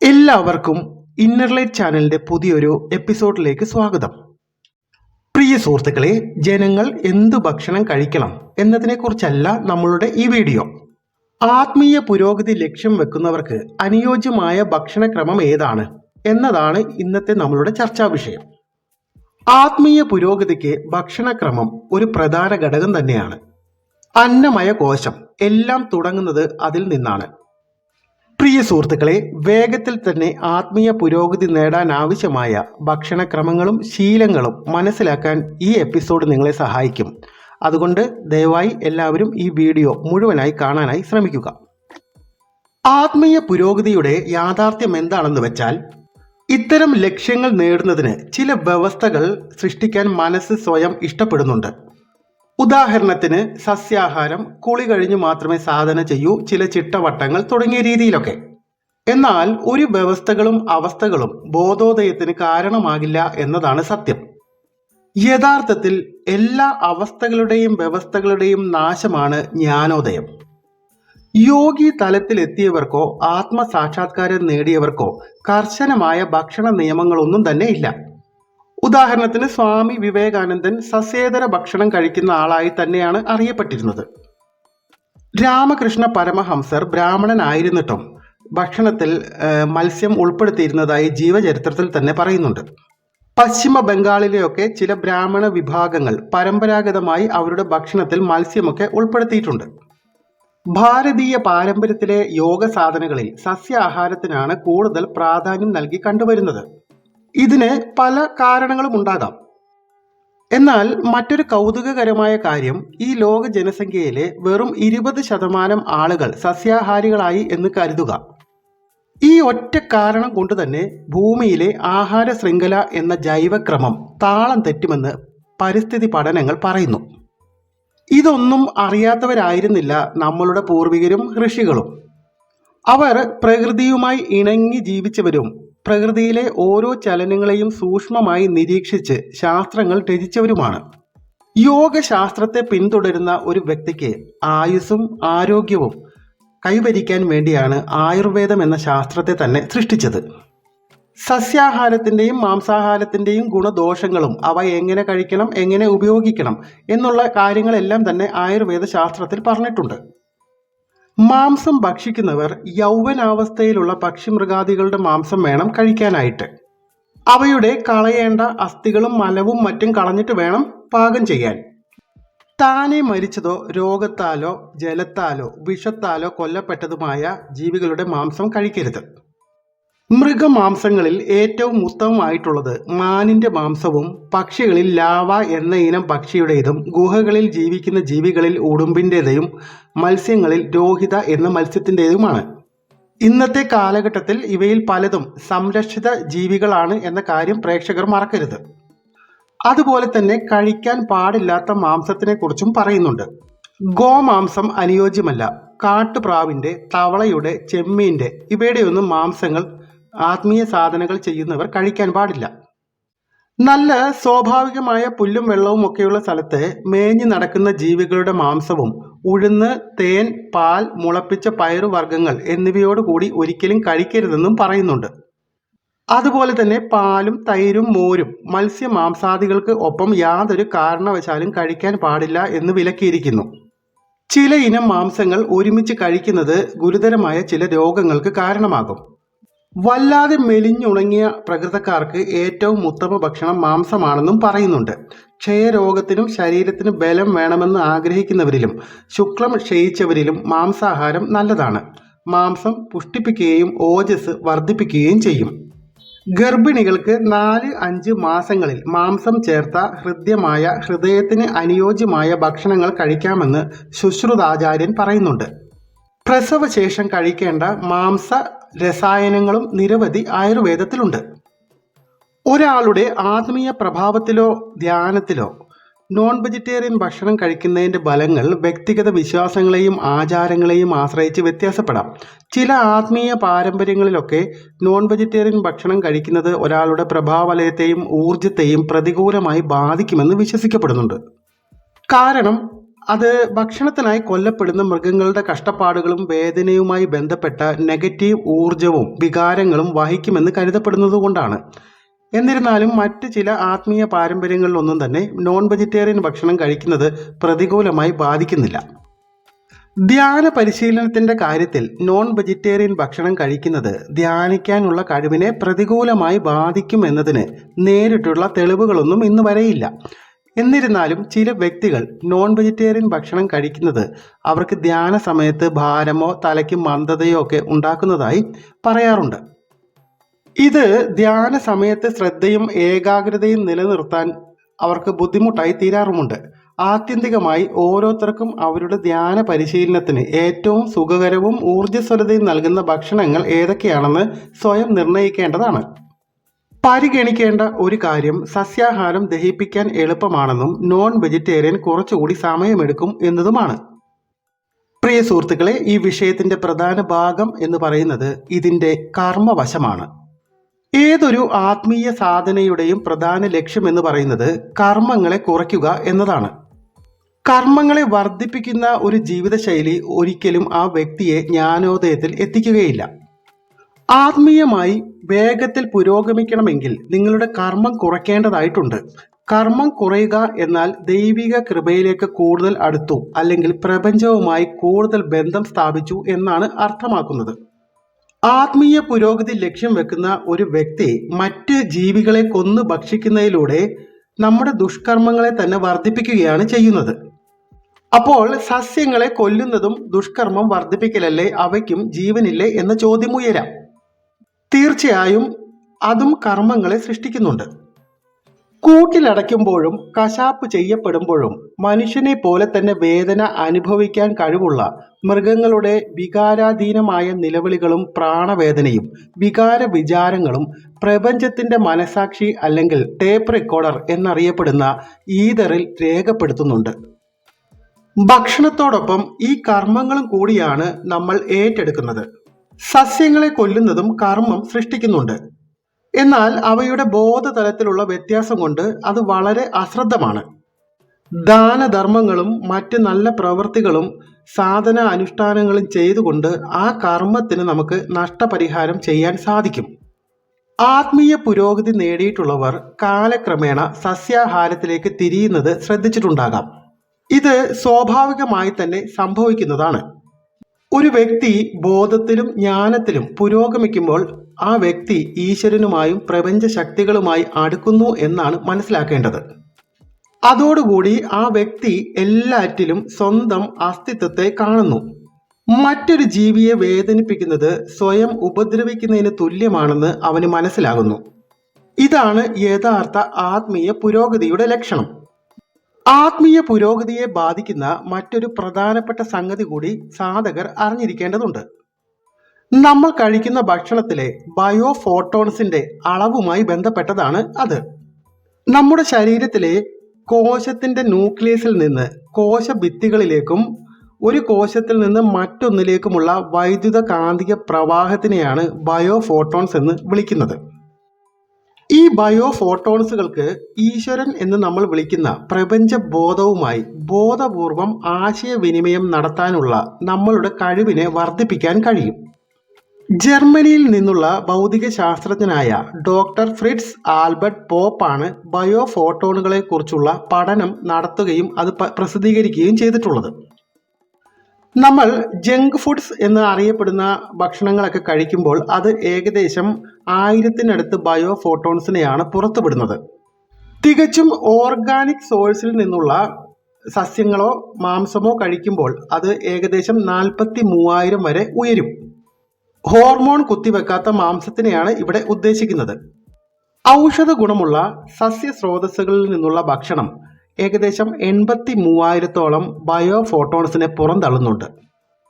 എല്ലാവർക്കും ഇന്നർലൈറ്റ് ചാനലിന്റെ പുതിയൊരു എപ്പിസോഡിലേക്ക് സ്വാഗതം. പ്രിയ സുഹൃത്തുക്കളെ, ജനങ്ങൾ എന്തു ഭക്ഷണം കഴിക്കണം എന്നതിനെക്കുറിച്ചല്ല നമ്മളുടെ ഈ വീഡിയോ. ആത്മീയ പുരോഗതി ലക്ഷ്യം വെക്കുന്നവർക്ക് അനുയോജ്യമായ ഭക്ഷണക്രമം ഏതാണ് എന്നതാണ് ഇന്നത്തെ നമ്മളുടെ ചർച്ചാ വിഷയം. ആത്മീയ പുരോഗതിക്ക് ഭക്ഷണക്രമം ഒരു പ്രധാന ഘടകം തന്നെയാണ്. അന്നമയ കോശം എല്ലാം തുടങ്ങുന്നത് അതിൽ നിന്നാണ്. പ്രിയ സുഹൃത്തുക്കളെ, വേഗത്തിൽ തന്നെ ആത്മീയ പുരോഗതി നേടാൻ ആവശ്യമായ ഭക്ഷണക്രമങ്ങളും ശീലങ്ങളും മനസ്സിലാക്കാൻ ഈ എപ്പിസോഡ് നിങ്ങളെ സഹായിക്കും. അതുകൊണ്ട് ദയവായി എല്ലാവരും ഈ വീഡിയോ മുഴുവനായി കാണാനായി ശ്രമിക്കുക. ആത്മീയ പുരോഗതിയുടെ യാഥാർത്ഥ്യം എന്താണെന്ന് വെച്ചാൽ, ഇത്തരം ലക്ഷ്യങ്ങൾ നേടുന്നതിന് ചില വ്യവസ്ഥകൾ സൃഷ്ടിക്കാൻ മനസ്സ് സ്വയം ഇഷ്ടപ്പെടുന്നുണ്ട്. ഉദാഹരണത്തിന് സസ്യാഹാരം, കുളി കഴിഞ്ഞു മാത്രമേ സാധന ചെയ്യൂ, ചില ചിട്ടവട്ടങ്ങൾ തുടങ്ങിയ രീതിയിലൊക്കെ. എന്നാൽ ഒരു വ്യവസ്ഥകളും അവസ്ഥകളും ബോധോദയത്തിന് കാരണമാകില്ല എന്നതാണ് സത്യം. യഥാർത്ഥത്തിൽ എല്ലാ അവസ്ഥകളുടെയും വ്യവസ്ഥകളുടെയും നാശമാണ് ജ്ഞാനോദയം. യോഗി തലത്തിലെത്തിയവർക്കോ ആത്മസാക്ഷാത്കാരം നേടിയവർക്കോ കർശനമായ ഭക്ഷണ നിയമങ്ങളൊന്നും തന്നെ ഇല്ല. ഉദാഹരണത്തിന് സ്വാമി വിവേകാനന്ദൻ സസ്യേതര ഭക്ഷണം കഴിക്കുന്ന ആളായി തന്നെയാണ് അറിയപ്പെട്ടിരുന്നത്. രാമകൃഷ്ണ പരമഹംസർ ബ്രാഹ്മണനായിരുന്നിട്ടും ഭക്ഷണത്തിൽ മത്സ്യം ഉൾപ്പെടുത്തിയിരുന്നതായി ജീവചരിത്രത്തിൽ തന്നെ പറയുന്നുണ്ട്. പശ്ചിമ ബംഗാളിലെയൊക്കെ ചില ബ്രാഹ്മണ വിഭാഗങ്ങൾ പരമ്പരാഗതമായി അവരുടെ ഭക്ഷണത്തിൽ മത്സ്യമൊക്കെ ഉൾപ്പെടുത്തിയിട്ടുണ്ട്. ഭാരതീയ പാരമ്പര്യത്തിലെ യോഗ സാധനകളിൽ സസ്യാഹാരത്തിനാണ് കൂടുതൽ പ്രാധാന്യം നൽകി കണ്ടുവരുന്നത്. ഇതിന് പല കാരണങ്ങളും ഉണ്ടാകാം. എന്നാൽ മറ്റൊരു കൗതുകകരമായ കാര്യം, ഈ ലോക ജനസംഖ്യയിലെ വെറും 20% ആളുകൾ സസ്യാഹാരികളായി എന്ന് കരുതുക. ഈ ഒറ്റ കാരണം കൊണ്ട് തന്നെ ഭൂമിയിലെ ആഹാര ശൃംഖല എന്ന ജൈവക്രമം താളം തെറ്റുമെന്ന് പരിസ്ഥിതി പഠനങ്ങൾ പറയുന്നു. ഇതൊന്നും അറിയാത്തവരായിരുന്നില്ല നമ്മളുടെ പൂർവികരും ഋഷികളും. അവർ പ്രകൃതിയുമായി ഇണങ്ങി ജീവിച്ചവരും പ്രകൃതിയിലെ ഓരോ ചലനങ്ങളെയും സൂക്ഷ്മമായി നിരീക്ഷിച്ച് ശാസ്ത്രങ്ങൾ രചിച്ചവരുമാണ്. യോഗശാസ്ത്രത്തെ പിന്തുടരുന്ന ഒരു വ്യക്തിക്ക് ആയുസ്സും ആരോഗ്യവും കൈവരിക്കാൻ വേണ്ടിയാണ് ആയുർവേദം എന്ന ശാസ്ത്രത്തെ തന്നെ സൃഷ്ടിച്ചത്. സസ്യാഹാരത്തിൻ്റെയും മാംസാഹാരത്തിൻ്റെയും ഗുണദോഷങ്ങളും അവ എങ്ങനെ കഴിക്കണം, എങ്ങനെ ഉപയോഗിക്കണം എന്നുള്ള കാര്യങ്ങളെല്ലാം തന്നെ ആയുർവേദ ശാസ്ത്രത്തിൽ പറഞ്ഞിട്ടുണ്ട്. മാംസം ഭക്ഷിക്കുന്നവർ യൗവനാവസ്ഥയിലുള്ള പക്ഷിമൃഗാദികളുടെ മാംസം വേണം കഴിക്കാനായിട്ട്. അവയുടെ കളയേണ്ട അസ്ഥികളും മലവും മറ്റും കളഞ്ഞിട്ട് വേണം പാകം ചെയ്യാൻ. താനെ മരിച്ചതോ രോഗത്താലോ ജലത്താലോ വിഷത്താലോ കൊല്ലപ്പെട്ടതുമായ ജീവികളുടെ മാംസം കഴിക്കരുത്. മൃഗമാംസങ്ങളിൽ ഏറ്റവും ഉത്തമമായിട്ടുള്ളത് മാനിന്റെ മാംസവും പക്ഷികളിൽ ലാവ എന്ന ഇനം പക്ഷിയുടേതും ഗുഹകളിൽ ജീവിക്കുന്ന ജീവികളിൽ ഉടുമ്പിൻ്റെതും മത്സ്യങ്ങളിൽ രോഹിത എന്ന മത്സ്യത്തിൻ്റെതുമാണ്. ഇന്നത്തെ കാലഘട്ടത്തിൽ ഇവയിൽ പലതും സംരക്ഷിത ജീവികളാണ് എന്ന കാര്യം പ്രേക്ഷകർ മറക്കരുത്. അതുപോലെ തന്നെ കഴിക്കാൻ പാടില്ലാത്ത മാംസത്തിനെ കുറിച്ചും പറയുന്നുണ്ട്. ഗോമാംസം അനുയോജ്യമല്ല. കാട്ടുപ്രാവിൻ്റെ, തവളയുടെ, ചെമ്മീൻ്റെ ഇവയുടെയൊന്നും മാംസങ്ങൾ ആത്മീയ സാധനകൾ ചെയ്യുന്നവർ കഴിക്കാൻ പാടില്ല. നല്ല സ്വാഭാവികമായ പുല്ലും വെള്ളവും ഒക്കെയുള്ള സ്ഥലത്ത് മേഞ്ഞു നടക്കുന്ന ജീവികളുടെ മാംസവും ഉഴുന്ന്, തേൻ, പാൽ, മുളപ്പിച്ച പയറുവർഗ്ഗങ്ങൾ എന്നിവയോടുകൂടി ഒരിക്കലും കഴിക്കരുതെന്നും പറയുന്നുണ്ട്. അതുപോലെ തന്നെ പാലും തൈരും മോരും മത്സ്യമാംസാദികൾക്ക് ഒപ്പം യാതൊരു കാരണവശാലും കഴിക്കാൻ പാടില്ല എന്ന് വിലക്കിയിരിക്കുന്നു. ചില ഇനം മാംസങ്ങൾ ഒരുമിച്ച് കഴിക്കുന്നത് ഗുരുതരമായ ചില രോഗങ്ങൾക്ക് കാരണമാകും. വല്ലാതെ മെലിഞ്ഞുണങ്ങിയ പ്രകൃതക്കാർക്ക് ഏറ്റവും ഉത്തമ ഭക്ഷണം മാംസമാണെന്നും പറയുന്നുണ്ട്. ക്ഷയരോഗത്തിനും ശരീരത്തിന് ബലം വേണമെന്ന് ആഗ്രഹിക്കുന്നവരിലും ശുക്ലം ക്ഷയിച്ചവരിലും മാംസാഹാരം നല്ലതാണ്. മാംസം പുഷ്ടിപ്പിക്കുകയും ഓജസ് വർദ്ധിപ്പിക്കുകയും ചെയ്യും. ഗർഭിണികൾക്ക് 4-5 മാസങ്ങളിൽ മാംസം ചേർത്ത ഹൃദയത്തിന് അനുയോജ്യമായ ഭക്ഷണങ്ങൾ കഴിക്കാമെന്ന് ശുശ്രുതാചാര്യൻ പറയുന്നുണ്ട്. പ്രസവശേഷം കഴിക്കേണ്ട മാംസ രസായനങ്ങളും നിരവധി ആയുർവേദത്തിലുണ്ട്. ഒരാളുടെ ആത്മീയ പ്രഭാവത്തിലോ ധ്യാനത്തിലോ നോൺ വെജിറ്റേറിയൻ ഭക്ഷണം കഴിക്കുന്നതിൻ്റെ ഫലങ്ങൾ വ്യക്തിഗത വിശ്വാസങ്ങളെയും ആചാരങ്ങളെയും ആശ്രയിച്ച് വ്യത്യാസപ്പെടാം. ചില ആത്മീയ പാരമ്പര്യങ്ങളിലൊക്കെ നോൺ വെജിറ്റേറിയൻ ഭക്ഷണം കഴിക്കുന്നത് ഒരാളുടെ പ്രഭാവലയത്തെയും ഊർജത്തെയും പ്രതികൂലമായി ബാധിക്കുമെന്ന് വിശ്വസിക്കപ്പെടുന്നുണ്ട്. കാരണം അത് ഭക്ഷണത്തിനായി കൊല്ലപ്പെടുന്ന മൃഗങ്ങളുടെ കഷ്ടപ്പാടുകളും വേദനയുമായി ബന്ധപ്പെട്ട നെഗറ്റീവ് ഊർജവും വികാരങ്ങളും വഹിക്കുമെന്ന് കരുതപ്പെടുന്നതുകൊണ്ടാണ്. എന്നിരുന്നാലും മറ്റ് ചില ആത്മീയ പാരമ്പര്യങ്ങളിലൊന്നും തന്നെ നോൺ വെജിറ്റേറിയൻ ഭക്ഷണം കഴിക്കുന്നത് പ്രതികൂലമായി ബാധിക്കുന്നില്ല. ധ്യാന പരിശീലനത്തിൻ്റെ കാര്യത്തിൽ നോൺ വെജിറ്റേറിയൻ ഭക്ഷണം കഴിക്കുന്നത് ധ്യാനിക്കാനുള്ള കഴിവിനെ പ്രതികൂലമായി ബാധിക്കും എന്നതിന് നേരിട്ടുള്ള തെളിവുകളൊന്നും ഇന്ന് വരെയില്ല. എന്നിരുന്നാലും ചില വ്യക്തികൾ നോൺ വെജിറ്റേറിയൻ ഭക്ഷണം കഴിക്കുന്നത് അവർക്ക് ധ്യാന സമയത്ത് ഭാരമോ തലയ്ക്ക് മന്ദതയോ ഒക്കെ ഉണ്ടാക്കുന്നതായി പറയാറുണ്ട്. ഇത് ധ്യാന സമയത്ത് ശ്രദ്ധയും ഏകാഗ്രതയും നിലനിർത്താൻ അവർക്ക് ബുദ്ധിമുട്ടായി തീരാറുമുണ്ട്. ആത്യന്തികമായി ഓരോരുത്തർക്കും അവരുടെ ധ്യാന പരിശീലനത്തിന് ഏറ്റവും സുഖകരവും ഊർജ്ജസ്വലതയും നൽകുന്ന ഭക്ഷണങ്ങൾ ഏതൊക്കെയാണെന്ന് സ്വയം നിർണ്ണയിക്കേണ്ടതാണ്. പരിഗണിക്കേണ്ട ഒരു കാര്യം സസ്യാഹാരം ദഹിപ്പിക്കാൻ എളുപ്പമാണെന്നും നോൺ വെജിറ്റേറിയൻ കുറച്ചുകൂടി സമയമെടുക്കും എന്നതുമാണ്. പ്രിയ സുഹൃത്തുക്കളെ, ഈ വിഷയത്തിന്റെ പ്രധാന ഭാഗം എന്ന് പറയുന്നത് ഇതിന്റെ കർമ്മവശമാണ്. ഏതൊരു ആത്മീയ സാധനയുടെയും പ്രധാന ലക്ഷ്യം എന്ന് പറയുന്നത് കർമ്മങ്ങളെ കുറയ്ക്കുക എന്നതാണ്. കർമ്മങ്ങളെ വർദ്ധിപ്പിക്കുന്ന ഒരു ജീവിതശൈലി ഒരിക്കലും ആ വ്യക്തിയെ ജ്ഞാനോദയത്തിൽ എത്തിക്കുകയില്ല. ആത്മീയമായി വേഗത്തിൽ പുരോഗമിക്കണമെങ്കിൽ നിങ്ങളുടെ കർമ്മം കുറയ്ക്കേണ്ടതായിട്ടുണ്ട്. കർമ്മം കുറയുക എന്നാൽ ദൈവിക കൃപയിലേക്ക് കൂടുതൽ അടുത്തു, അല്ലെങ്കിൽ പ്രപഞ്ചവുമായി കൂടുതൽ ബന്ധം സ്ഥാപിച്ചു എന്നാണ് അർത്ഥമാക്കുന്നത്. ആത്മീയ പുരോഗതി ലക്ഷ്യം വെക്കുന്ന ഒരു വ്യക്തി മറ്റ് ജീവികളെ കൊന്നു ഭക്ഷിക്കുന്നതിലൂടെ നമ്മുടെ ദുഷ്കർമ്മങ്ങളെ തന്നെ വർദ്ധിപ്പിക്കുകയാണ് ചെയ്യുന്നത്. അപ്പോൾ സസ്യങ്ങളെ കൊല്ലുന്നതും ദുഷ്കർമ്മം വർദ്ധിപ്പിക്കലല്ലേ? അവയ്ക്കും ജീവനില്ലേ എന്ന ചോദ്യം ഉയരാം. തീർച്ചയായും അതും കർമ്മങ്ങളെ സൃഷ്ടിക്കുന്നുണ്ട്. കൂട്ടിലടയ്ക്കുമ്പോഴും കശാപ്പ് ചെയ്യപ്പെടുമ്പോഴും മനുഷ്യനെ പോലെ തന്നെ വേദന അനുഭവിക്കാൻ കഴിവുള്ള മൃഗങ്ങളുടെ വികാരാധീനമായ നിലവിളികളും പ്രാണവേദനയും വികാര വിചാരങ്ങളും പ്രപഞ്ചത്തിന്റെ മനസാക്ഷി അല്ലെങ്കിൽ ടേപ്പ് റെക്കോർഡർ എന്നറിയപ്പെടുന്ന ഈതറിൽ രേഖപ്പെടുത്തുന്നുണ്ട്. ഭക്ഷണത്തോടൊപ്പം ഈ കർമ്മങ്ങളും കൂടിയാണ് നമ്മൾ ഏറ്റെടുക്കുന്നത്. സസ്യങ്ങളെ കൊല്ലുന്നതും കർമ്മം സൃഷ്ടിക്കുന്നുണ്ട്. എന്നാൽ അവയുടെ ബോധതലത്തിലുള്ള വ്യത്യാസം കൊണ്ട് അത് വളരെ അശ്രദ്ധമാണ്. ദാനധർമ്മങ്ങളും മറ്റ് നല്ല പ്രവൃത്തികളും സാധന അനുഷ്ഠാനങ്ങളും ചെയ്തുകൊണ്ട് ആ കർമ്മത്തിന് നമുക്ക് നഷ്ടപരിഹാരം ചെയ്യാൻ സാധിക്കും. ആത്മീയ പുരോഗതി നേടിയിട്ടുള്ളവർ കാലക്രമേണ സസ്യാഹാരത്തിലേക്ക് തിരിയുന്നത് ശ്രദ്ധിച്ചിട്ടുണ്ടാകാം. ഇത് സ്വാഭാവികമായി തന്നെ സംഭവിക്കുന്നതാണ്. ഒരു വ്യക്തി ബോധത്തിലും ജ്ഞാനത്തിലും പുരോഗമിക്കുമ്പോൾ ആ വ്യക്തി ഈശ്വരനുമായും പ്രപഞ്ച ശക്തികളുമായി അടുക്കുന്നു എന്നാണ് മനസ്സിലാക്കേണ്ടത്. അതോടുകൂടി ആ വ്യക്തി എല്ലാറ്റിലും സ്വന്തം അസ്തിത്വത്തെ കാണുന്നു. മറ്റൊരു ജീവിയെ വേദനിപ്പിക്കുന്നത് സ്വയം ഉപദ്രവിക്കുന്നതിന് തുല്യമാണെന്ന് അവന് മനസ്സിലാകുന്നു. ഇതാണ് യഥാർത്ഥ ആത്മീയ പുരോഗതിയുടെ ലക്ഷണം. ആത്മീയ പുരോഗതിയെ ബാധിക്കുന്ന മറ്റൊരു പ്രധാനപ്പെട്ട സംഗതി കൂടി സാധകർ അറിഞ്ഞിരിക്കേണ്ടതുണ്ട്. നമ്മൾ കഴിക്കുന്ന ഭക്ഷണത്തിലെ ബയോ ഫോട്ടോൺസിന്റെ അളവുമായി ബന്ധപ്പെട്ടതാണ് അത്. നമ്മുടെ ശരീരത്തിലെ കോശത്തിന്റെ ന്യൂക്ലിയസിൽ നിന്ന് കോശഭിത്തികളിലേക്കും ഒരു കോശത്തിൽ നിന്ന് മറ്റൊന്നിലേക്കുമുള്ള വൈദ്യുത കാന്തിക പ്രവാഹത്തിനെയാണ് ബയോ ഫോട്ടോൺസ് എന്ന് വിളിക്കുന്നത്. ഈ ബയോ ഫോട്ടോൺസുകൾക്ക് ഈശ്വരൻ എന്ന് നമ്മൾ വിളിക്കുന്ന പ്രപഞ്ച ബോധവുമായി ബോധപൂർവം ആശയവിനിമയം നടത്താനുള്ള നമ്മളുടെ കഴിവിനെ വർദ്ധിപ്പിക്കാൻ കഴിയും. ജർമ്മനിയിൽ നിന്നുള്ള ഭൗതിക ശാസ്ത്രജ്ഞനായ ഡോക്ടർ ഫ്രിറ്റ്സ് ആൽബർട്ട് പോപ്പാണ് ബയോ ഫോട്ടോണുകളെ കുറിച്ചുള്ള പഠനം നടത്തുകയും അത് പ്രസിദ്ധീകരിക്കുകയും ചെയ്തിട്ടുള്ളത്. നമ്മൾ ജങ്ക് ഫുഡ്സ് എന്ന് അറിയപ്പെടുന്ന ഭക്ഷണങ്ങളൊക്കെ കഴിക്കുമ്പോൾ അത് ഏകദേശം 1000-നടുത്ത് ബയോ ഫോട്ടോൺസിനെയാണ് പുറത്തുവിടുന്നത്. തികച്ചും ഓർഗാനിക് സോഴ്സിൽ നിന്നുള്ള സസ്യങ്ങളോ മാംസമോ കഴിക്കുമ്പോൾ അത് ഏകദേശം 43,000 വരെ ഉയരും. ഹോർമോൺ കുത്തിവെക്കാത്ത മാംസത്തിനെയാണ് ഇവിടെ ഉദ്ദേശിക്കുന്നത്. ഔഷധ ഗുണമുള്ള സസ്യ സ്രോതസ്സുകളിൽ നിന്നുള്ള ഭക്ഷണം ഏകദേശം 83,000-ഓളം ബയോ ഫോട്ടോൺസിനെ പുറന്തള്ളുന്നുണ്ട്.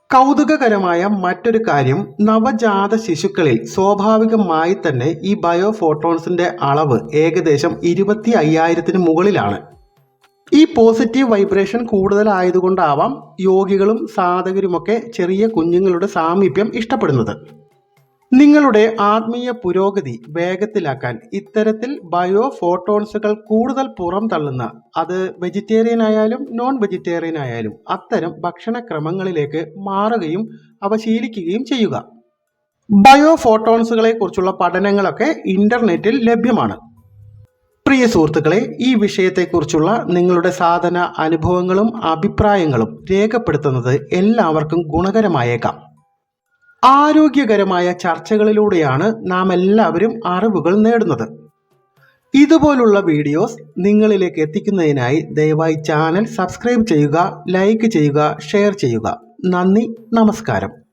കൗതുകകരമായ മറ്റൊരു കാര്യം, നവജാത ശിശുക്കളിൽ സ്വാഭാവികമായി തന്നെ ഈ ബയോ ഫോട്ടോൺസിന്റെ അളവ് ഏകദേശം 25,000-ന് മുകളിലാണ്. ഈ പോസിറ്റീവ് വൈബ്രേഷൻ കൂടുതലായതുകൊണ്ടാവാം യോഗികളും സാധകരുമൊക്കെ ചെറിയ കുഞ്ഞുങ്ങളുടെ സാമീപ്യം ഇഷ്ടപ്പെടുന്നത്. നിങ്ങളുടെ ആത്മീയ പുരോഗതി വേഗത്തിലാക്കാൻ ഇത്തരത്തിൽ ബയോ ഫോട്ടോൺസുകൾ കൂടുതൽ പുറംതള്ളുന്ന, അത് വെജിറ്റേറിയൻ ആയാലും നോൺ വെജിറ്റേറിയൻ ആയാലും, അത്തരം ഭക്ഷണക്രമങ്ങളിലേക്ക് മാറുകയും അവ ശീലിക്കുകയും ചെയ്യുക. ബയോ ഫോട്ടോൺസുകളെ കുറിച്ചുള്ള പഠനങ്ങളൊക്കെ ഇന്റർനെറ്റിൽ ലഭ്യമാണ്. പ്രിയ സുഹൃത്തുക്കളെ, ഈ വിഷയത്തെക്കുറിച്ചുള്ള നിങ്ങളുടെ സാധന അനുഭവങ്ങളും അഭിപ്രായങ്ങളും രേഖപ്പെടുത്തുന്നത് എല്ലാവർക്കും ഗുണകരമായേക്കാം. ആരോഗ്യകരമായ ചർച്ചകളിലൂടെയാണ് നാം എല്ലാവരും അറിവുകൾ നേടുന്നത്. ഇതുപോലുള്ള വീഡിയോസ് നിങ്ങളിലേക്ക് എത്തിക്കുന്നതിനായി ദയവായി ചാനൽ സബ്സ്ക്രൈബ് ചെയ്യുക, ലൈക്ക് ചെയ്യുക, ഷെയർ ചെയ്യുക. നന്ദി, നമസ്കാരം.